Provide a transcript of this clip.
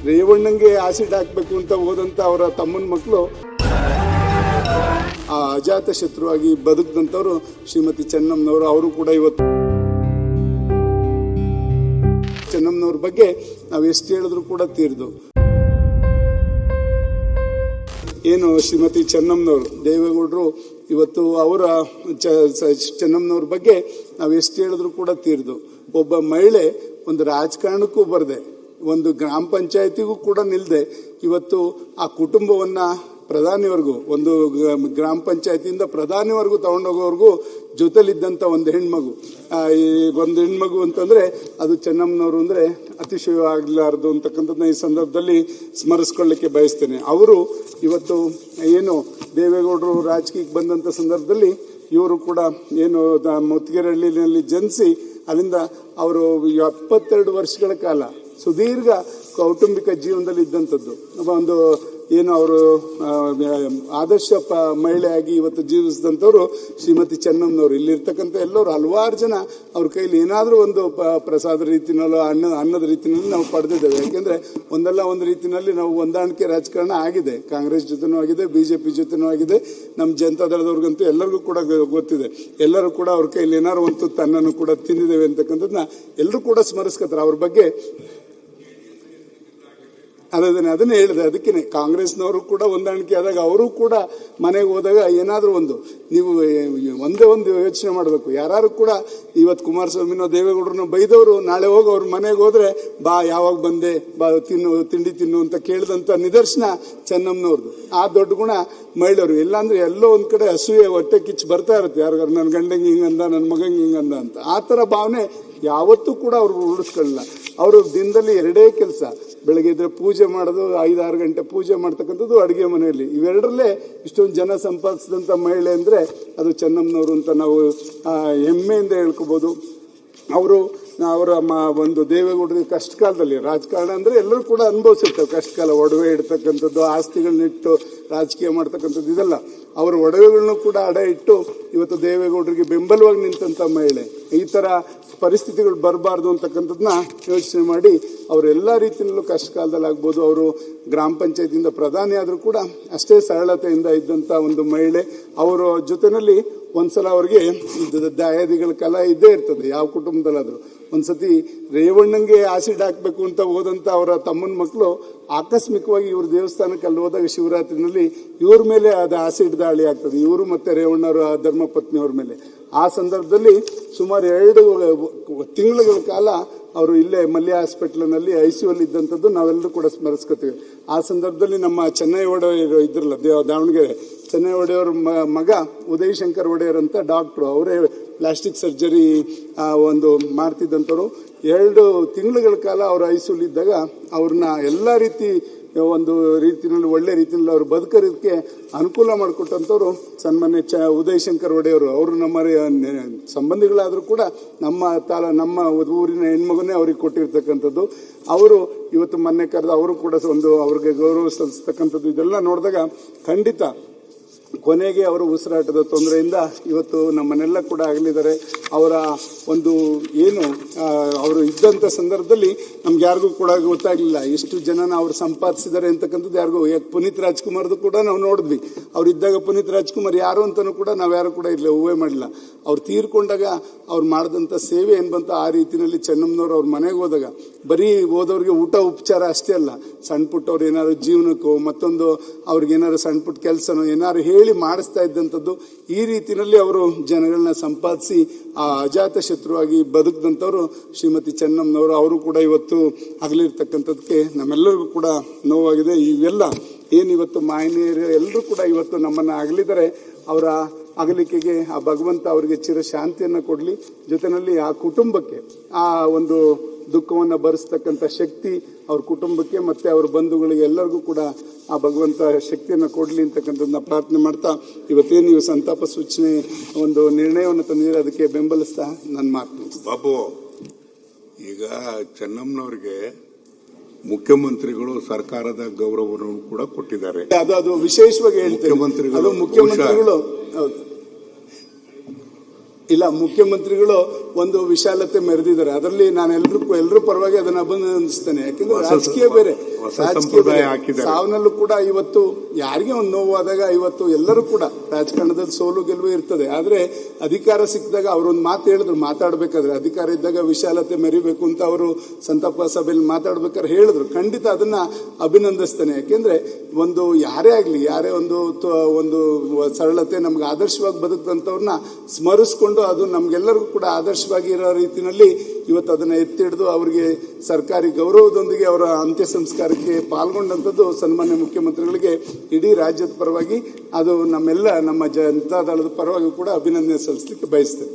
ರೇವಣ್ಣಂಗೆ acid ಹಾಕಬೇಕು ಅಂತ ಹೋದಂಥ ಅವರ ತಮ್ಮನ ಮಕ್ಕಳು ಆ ಅಜಾತ ಶತ್ರುವಾಗಿ ಬದುಕಿದಂಥವ್ರು ಶ್ರೀಮತಿ ಚೆನ್ನಮ್ಮನವರು. ಅವರು ಕೂಡ ಇವತ್ತು ಚೆನ್ನಮ್ಮನವ್ರ ಬಗ್ಗೆ ನಾವು ಎಷ್ಟು ಹೇಳಿದ್ರು ಕೂಡ ತೀರ್ದು. ಏನು ಶ್ರೀಮತಿ ಚೆನ್ನಮ್ಮನವರು ದೇವೇಗೌಡರು ಇವತ್ತು ಅವರ ಚೆನ್ನಮ್ಮನವ್ರ ಬಗ್ಗೆ ನಾವು ಎಷ್ಟು ಹೇಳಿದ್ರು ಕೂಡ ತೀರ್ದು. ಒಬ್ಬ ಮಹಿಳೆ ಒಂದು ರಾಜಕಾರಣಕ್ಕೂ ಬರದೆ, ಒಂದು ಗ್ರಾಮ ಪಂಚಾಯತಿಗೂ ಕೂಡ ನಿಲ್ಲದೆ ಇವತ್ತು ಆ ಕುಟುಂಬವನ್ನ ಪ್ರಧಾನಿವರೆಗೂ, ಒಂದು ಗ್ರಾಮ ಪಂಚಾಯತಿಯಿಂದ ಪ್ರಧಾನಿವರೆಗೂ ತಗೊಂಡೋಗೋವರೆಗೂ ಜೊತೆಲಿದ್ದಂಥ ಒಂದು ಹೆಣ್ಮಗು. ಒಂದು ಹೆಣ್ಮಗು ಅಂತಂದ್ರೆ ಅದು ಚೆನ್ನಮ್ಮನವರು ಅಂದ್ರೆ ಅತಿಶಯವಾಗಲಾರದು ಅಂತಕ್ಕಂಥದ್ದನ್ನ ಈ ಸಂದರ್ಭದಲ್ಲಿ ಸ್ಮರಿಸ್ಕೊಳ್ಳಿಕ್ಕೆ ಬಯಸ್ತೇನೆ. ಅವರು ಇವತ್ತು ಏನು ದೇವೇಗೌಡರು ರಾಜಕೀಯಕ್ಕೆ ಬಂದಂಥ ಸಂದರ್ಭದಲ್ಲಿ ಇವರು ಕೂಡ ಏನು ಮುತ್ತಿಗೆರಹಳ್ಳಿನಲ್ಲಿ ಜನಿಸಿ ಅಲ್ಲಿಂದ ಅವರು 72 ವರ್ಷಗಳ ಕಾಲ ಸುದೀರ್ಘ ಕೌಟುಂಬಿಕ ಜೀವನದಲ್ಲಿ ಇದ್ದಂಥದ್ದು. ಒಂದು ಏನು ಅವರು ಆದರ್ಶ ಮಹಿಳೆಯಾಗಿ ಇವತ್ತು ಜೀವಿಸಿದಂಥವ್ರು ಶ್ರೀಮತಿ ಚೆನ್ನಮ್ಮನವರು. ಇಲ್ಲಿರ್ತಕ್ಕಂಥ ಎಲ್ಲರೂ ಹಲವಾರು ಜನ ಅವ್ರ ಕೈಲಿ ಏನಾದರೂ ಒಂದು ಪ್ರಸಾದ ರೀತಿನಲ್ಲೋ ಅನ್ನದ ರೀತಿನಲ್ಲಿ ನಾವು ಪಡೆದಿದ್ದೇವೆ. ಯಾಕೆಂದ್ರೆ ಒಂದಲ್ಲ ಒಂದು ರೀತಿನಲ್ಲಿ ನಾವು ಹೊಂದಾಣಿಕೆ ರಾಜಕಾರಣ ಆಗಿದೆ. ಕಾಂಗ್ರೆಸ್ ಜೊತೆನೂ ಆಗಿದೆ, ಬಿಜೆಪಿ ಜೊತೆನೂ ಆಗಿದೆ, ನಮ್ಮ ಜನತಾದಳದವ್ರಿಗಂತೂ ಎಲ್ಲರಿಗೂ ಕೂಡ ಗೊತ್ತಿದೆ. ಎಲ್ಲರೂ ಕೂಡ ಅವ್ರ ಕೈಲಿ ಏನಾದ್ರು ಒಂದು ತನ್ನನ್ನು ಕೂಡ ತಿಂದಿದ್ದೇವೆ ಅಂತಕ್ಕಂಥದ್ದನ್ನ ಎಲ್ಲರೂ ಕೂಡ ಸ್ಮರಿಸ್ಕೊತಾರೆ. ಅವ್ರ ಬಗ್ಗೆ ಅದನ್ನೇ ಹೇಳಿದೆ. ಅದಕ್ಕೇನೆ ಕಾಂಗ್ರೆಸ್ನವರು ಕೂಡ ಹೊಂದಾಣಿಕೆ ಆದಾಗ ಅವರು ಕೂಡ ಮನೆಗೆ ಹೋದಾಗ ಏನಾದರೂ ಒಂದು ನೀವು ಒಂದೇ ಒಂದು ಯೋಚನೆ ಮಾಡಬೇಕು. ಯಾರು ಕೂಡ ಇವತ್ತು ಕುಮಾರಸ್ವಾಮಿನೋ ದೇವೇಗೌಡರನ್ನೋ ಬೈದವರು ನಾಳೆ ಹೋಗಿ ಅವ್ರ ಮನೆಗೆ ಹೋದ್ರೆ ಬಾ ಯಾವಾಗ ಬಂದೆ, ಬಾ ತಿಂಡಿ ತಿನ್ನು ಅಂತ ಕೇಳಿದಂಥ ನಿದರ್ಶನ ಚೆನ್ನಮ್ಮನವ್ರದ್ದು. ಆ ದೊಡ್ಡ ಗುಣ ಮಹಿಳೆಯರು. ಇಲ್ಲಾಂದ್ರೆ ಎಲ್ಲೋ ಒಂದ್ ಕಡೆ ಅಸೂಯೆ ಹೊಟ್ಟೆ ಕಿಚ್ಚು ಬರ್ತಾ ಇರುತ್ತೆ. ಯಾರಿಗಾರು ನನ್ನ ಗಂಡಂಗೆ ಹಿಂಗಂದ, ನನ್ನ ಮಗಂಗೆ ಹಿಂಗಂದ ಅಂತ. ಆ ಥರ ಭಾವನೆ ಯಾವತ್ತೂ ಕೂಡ ಅವ್ರು ಉಳಿಸ್ಕೊಳ್ಳಲ್ಲ. ಅವರು ದಿನದಲ್ಲಿ 2 ಕೆಲಸ, ಬೆಳಗ್ಗೆ ಇದ್ರೆ ಪೂಜೆ ಮಾಡೋದು, 5-6 ಗಂಟೆ ಪೂಜೆ ಮಾಡ್ತಕ್ಕಂಥದ್ದು, ಅಡುಗೆ ಮನೆಯಲ್ಲಿ. ಇವೆರಡರಲ್ಲೇ ಇಷ್ಟೊಂದು ಜನ ಸಂಪಾದಿಸಿದಂಥ ಮಹಿಳೆ ಅಂದರೆ ಅದು ಚೆನ್ನಮ್ಮನವರು ಅಂತ ನಾವು ಹೆಮ್ಮೆಯಿಂದ ಹೇಳ್ಕೋಬಹುದು. ಅವರ ಒಂದು ದೇವೇಗೌಡರಿಗೆ ಕಷ್ಟ ಕಾಲದಲ್ಲಿ, ರಾಜಕಾರಣ ಅಂದರೆ ಎಲ್ಲರೂ ಕೂಡ ಅನುಭವಿಸಿರ್ತೇವೆ ಕಷ್ಟ ಕಾಲ, ಒಡವೆ ಇಡ್ತಕ್ಕಂಥದ್ದು, ಆಸ್ತಿಗಳನ್ನಿಟ್ಟು ರಾಜಕೀಯ ಮಾಡ್ತಕ್ಕಂಥದ್ದು, ಇದೆಲ್ಲ ಅವರ ಒಡವೆಗಳನ್ನು ಕೂಡ ಅಡ ಇಟ್ಟು ಇವತ್ತು ದೇವೇಗೌಡರಿಗೆ ಬೆಂಬಲವಾಗಿ ನಿಂತಂಥ ಮಹಿಳೆ. ಈ ಥರ ಪರಿಸ್ಥಿತಿಗಳು ಬರಬಾರ್ದು ಅಂತಕ್ಕಂಥದ್ದನ್ನ ಯೋಚನೆ ಮಾಡಿ ಅವರೆಲ್ಲ ರೀತಿಯಲ್ಲೂ ಕಷ್ಟ ಕಾಲದಲ್ಲಿ ಆಗ್ಬೋದು. ಅವರು ಗ್ರಾಮ ಪಂಚಾಯತಿಯಿಂದ ಪ್ರಧಾನಿ ಆದರೂ ಕೂಡ ಅಷ್ಟೇ ಸರಳತೆಯಿಂದ ಇದ್ದಂಥ ಒಂದು ಮಹಿಳೆ. ಅವರ ಜೊತೆಯಲ್ಲಿ ಒಂದ್ಸಲ ಅವ್ರಿಗೆ ದಾಯಾದಿಗಳ ಕಲ ಇದ್ದೇ ಇರ್ತದೆ ಯಾವ ಕುಟುಂಬದಲ್ಲಾದ್ರೂ. ಒಂದ್ಸತಿ ರೇವಣ್ಣಂಗೆ ಆಸಿಡ್ ಹಾಕಬೇಕು ಅಂತ ಹೋದಂತ ಅವರ ತಮ್ಮನ ಮಕ್ಕಳು ಆಕಸ್ಮಿಕವಾಗಿ ಇವ್ರ ದೇವಸ್ಥಾನಕ್ಕೆ ಅಲ್ಲಿ ಹೋದಾಗ ಶಿವರಾತ್ರಿನಲ್ಲಿ ಇವ್ರ ಮೇಲೆ ಅದು ಆಸಿಡ್ ದಾಳಿ ಆಗ್ತದೆ, ಇವರು ಮತ್ತೆ ರೇವಣ್ಣವರ ಧರ್ಮಪತ್ನಿಯವ್ರ ಮೇಲೆ. ಆ ಸಂದರ್ಭದಲ್ಲಿ ಸುಮಾರು 2 ತಿಂಗಳ ಕಾಲ ಅವರು ಇಲ್ಲೇ ಮಲ್ಯ ಹಾಸ್ಪಿಟಲ್ನಲ್ಲಿ ICU ಅಲ್ಲಿ ಇದ್ದಂಥದ್ದು ನಾವೆಲ್ಲರೂ ಕೂಡ ಸ್ಮರಿಸ್ಕೊತೀವಿ. ಆ ಸಂದರ್ಭದಲ್ಲಿ ನಮ್ಮ ಚೆನ್ನೈ ಒಡೆಯರು ಇದ್ರಲ್ಲ, ದಾವಣಗೆರೆ ಚೆನ್ನೈ ಒಡೆಯವ್ರ ಮಗ ಉದಯ್ ಶಂಕರ್ ಒಡೆಯರ್ ಅಂತ ಡಾಕ್ಟ್ರು, ಅವರೇ ಪ್ಲಾಸ್ಟಿಕ್ ಸರ್ಜರಿ ಒಂದು ಮಾಡ್ತಿದ್ದಂಥವ್ರು. 2 ತಿಂಗಳ ಕಾಲ ಅವರು ICU ಇದ್ದಾಗ ಅವ್ರನ್ನ ಎಲ್ಲ ರೀತಿ ಒಂದು ರೀತಿಯಲ್ಲಿ ಒಳ್ಳೆ ರೀತಿಯಲ್ಲಿ ಅವ್ರು ಬದುಕೋದಕ್ಕೆ ಅನುಕೂಲ ಮಾಡಿಕೊಟ್ಟಂಥವ್ರು ಸನ್ಮಾನ್ಯ ಉದಯ್ ಶಂಕರ್ ಒಡೆಯವರು. ಅವರು ನಮ್ಮ ಸಂಬಂಧಿಗಳಾದರೂ ಕೂಡ ನಮ್ಮ ಊರಿನ ಹೆಣ್ಮಗುನೇ ಅವ್ರಿಗೆ ಕೊಟ್ಟಿರ್ತಕ್ಕಂಥದ್ದು. ಅವರು ಇವತ್ತು ಮೊನ್ನೆ ಕರೆದು ಅವರು ಕೂಡ ಒಂದು ಅವ್ರಿಗೆ ಗೌರವ ಸಲ್ಲಿಸ್ತಕ್ಕಂಥದ್ದು. ಇದೆಲ್ಲ ನೋಡಿದಾಗ ಖಂಡಿತ ಕೊನೆಗೆ ಅವರ ಉಸಿರಾಟದ ತೊಂದರೆಯಿಂದ ಇವತ್ತು ನಮ್ಮನ್ನೆಲ್ಲ ಕೂಡ ಆಗಲಿದ್ದಾರೆ. ಅವರ ಒಂದು ಏನು ಅವರು ಇದ್ದಂಥ ಸಂದರ್ಭದಲ್ಲಿ ನಮ್ಗೆ ಯಾರಿಗೂ ಕೂಡ ಗೊತ್ತಾಗಲಿಲ್ಲ ಎಷ್ಟು ಜನನ ಅವ್ರು ಸಂಪಾದಿಸಿದ್ದಾರೆ ಅಂತಕ್ಕಂಥದ್ದು ಯಾರಿಗೂ. ಪುನೀತ್ ರಾಜ್ಕುಮಾರ್ದು ಕೂಡ ನಾವು ನೋಡಿದ್ವಿ. ಅವ್ರು ಇದ್ದಾಗ ಪುನೀತ್ ರಾಜ್ಕುಮಾರ್ ಯಾರು ಅಂತಲೂ ಕೂಡ ನಾವು ಯಾರು ಕೂಡ ಇಲ್ಲ ಊಹೆ ಮಾಡಿಲ್ಲ. ಅವ್ರು ತೀರ್ಕೊಂಡಾಗ ಅವ್ರು ಮಾಡಿದಂಥ ಸೇವೆ ಏನು ಬಂತು ಆ ರೀತಿಯಲ್ಲಿ ಚೆನ್ನಮ್ಮನವ್ರು ಅವ್ರ ಮನೆಗೆ ಹೋದಾಗ ಬರೀ ಹೋದವ್ರಿಗೆ ಊಟ ಉಪಚಾರ ಅಷ್ಟೇ ಅಲ್ಲ, ಸಣ್ಣ ಪುಟ್ಟವ್ರು ಏನಾದ್ರು ಜೀವನಕ್ಕೋ ಮತ್ತೊಂದು ಅವ್ರಿಗೆ ಏನಾದ್ರು ಸಣ್ಣ ಪುಟ್ಟ ಕೆಲಸನೋ ಏನಾದ್ರು ಹೇಳಿ ಮಾಡಿಸ್ತಾ ಇದ್ದಂಥದ್ದು. ಈ ರೀತಿಯಲ್ಲಿ ಅವರು ಜನಗಳನ್ನ ಸಂಪಾದಿಸಿ ಆ ಅಜಾತ ಶತ್ರುವಾಗಿ ಬದುಕಿದಂಥವ್ರು ಶ್ರೀಮತಿ ಚೆನ್ನಮ್ಮನವರು. ಅವರು ಕೂಡ ಇವತ್ತು ಅಗಲಿರ್ತಕ್ಕಂಥದ್ದಕ್ಕೆ ನಮ್ಮೆಲ್ಲರಿಗೂ ಕೂಡ ನೋವಾಗಿದೆ. ಇವೆಲ್ಲ ಏನಿವತ್ತು ಮಾಯನಿಯರು ಎಲ್ಲರೂ ಕೂಡ ಇವತ್ತು ನಮ್ಮನ್ನು ಅಗಲಿದ್ದಾರೆ. ಅವರ ಅಗಲಿಕೆಗೆ ಆ ಭಗವಂತ ಅವರಿಗೆ ಚಿರಶಾಂತಿಯನ್ನು ಕೊಡಲಿ. ಜೊತೆಯಲ್ಲಿ ಆ ಕುಟುಂಬಕ್ಕೆ ಆ ಒಂದು ದುಃಖವನ್ನು ಭರಿಸ್ತಕ್ಕಂಥ ಶಕ್ತಿ ಅವ್ರ ಕುಟುಂಬಕ್ಕೆ ಮತ್ತೆ ಅವ್ರ ಬಂಧುಗಳಿಗೆ ಎಲ್ಲರಿಗೂ ಕೂಡ ಆ ಭಗವಂತ ಶಕ್ತಿಯನ್ನು ಕೊಡಲಿ ಅಂತಕ್ಕಂಥದ್ದನ್ನ ಪ್ರಾರ್ಥನೆ ಮಾಡ್ತಾ ಇವತ್ತೇನು ನೀವು ಸಂತಾಪ ಸೂಚನೆ ಒಂದು ನಿರ್ಣಯವನ್ನು ತಂದಿದ್ರೆ ಅದಕ್ಕೆ ಬೆಂಬಲಿಸ್ತಾ ನನ್ನ ಮಾತು. ಬಾಬು, ಈಗ ಚೆನ್ನಮ್ಮನವ್ರಿಗೆ ಮುಖ್ಯಮಂತ್ರಿಗಳು ಸರ್ಕಾರದ ಗೌರವವನ್ನು ಕೂಡ ಕೊಟ್ಟಿದ್ದಾರೆ. ಅದು ವಿಶೇಷವಾಗಿ ಹೇಳ್ತೇನೆ. ಮುಖ್ಯಮಂತ್ರಿಗಳು ಇಲ್ಲ, ಮುಖ್ಯಮಂತ್ರಿಗಳು ಒಂದು ವಿಶಾಲತೆ ಮೆರೆದಿದ್ದಾರೆ. ಅದರಲ್ಲಿ ನಾನು ಎಲ್ಲರೂ ಪರವಾಗಿ ಅದನ್ನು ಅಭಿನಂದಿಸ್ತೇನೆ. ಯಾಕೆಂದ್ರೆ ರಾಜಕೀಯ ಬೇರೆ, ಹೊಸ ರಾಜಕೀಯ ಸಂಪ್ರದಾಯ ಹಾಕಿದ್ದಾರೆ. ಸಾವನಲ್ಲೂ ಕೂಡ ಇವತ್ತು ಯಾರಿಗೆ ಒಂದು ನೋವಾದಾಗ ಇವತ್ತು ಎಲ್ಲರೂ ಕೂಡ ರಾಜಕಾರಣದಲ್ಲಿ ಸೋಲು ಗೆಲುವು ಇರ್ತದೆ. ಆದ್ರೆ ಅಧಿಕಾರ ಸಿಕ್ಕಿದಾಗ ಅವರೊಂದು ಮಾತು ಹೇಳಿದ್ರು, ಮಾತಾಡ್ಬೇಕಾದ್ರೆ ಅಧಿಕಾರ ಇದ್ದಾಗ ವಿಶಾಲತೆ ಮೆರಿಬೇಕು ಅಂತ ಅವರು ಸಂತಾಪ ಸಭೆಯಲ್ಲಿ ಮಾತಾಡ್ಬೇಕಾದ್ರೆ ಹೇಳಿದ್ರು. ಖಂಡಿತ ಅದನ್ನ ಅಭಿನಂದಿಸ್ತೇನೆ. ಯಾಕೆಂದ್ರೆ ಒಂದು ಯಾರೇ ಆಗ್ಲಿ, ಯಾರೇ ಒಂದು ಸರಳತೆ ನಮ್ಗೆ ಆದರ್ಶವಾಗಿ ಬದುಕಂತವ್ರನ್ನ ಸ್ಮರಿಸ್ಕೊಂಡು ಅದು ನಮ್ಗೆಲ್ಲರಿಗೂ ಕೂಡ ಆದರ್ಶವಾಗಿ ಇರೋ ರೀತಿಯಲ್ಲಿ ಇವತ್ತು ಅದನ್ನ ಎತ್ತಿಡಿದು ಅವರಿಗೆ ಸರ್ಕಾರಿ ಗೌರವದೊಂದಿಗೆ ಅವರ ಅಂತ್ಯ ಸಂಸ್ಕಾರಕ್ಕೆ ಪಾಲ್ಗೊಂಡಂಥದ್ದು ಸನ್ಮಾನ್ಯ ಮುಖ್ಯಮಂತ್ರಿಗಳಿಗೆ ಇಡೀ ರಾಜ್ಯದ ಪರವಾಗಿ ಅದು ನಮ್ಮ ಜನತಾದಳದ ಪರವಾಗಿ ಕೂಡ ಅಭಿನಂದನೆ ಸಲ್ಲಿಸಲಿಕ್ಕೆ ಬಯಸ್ತೇನೆ.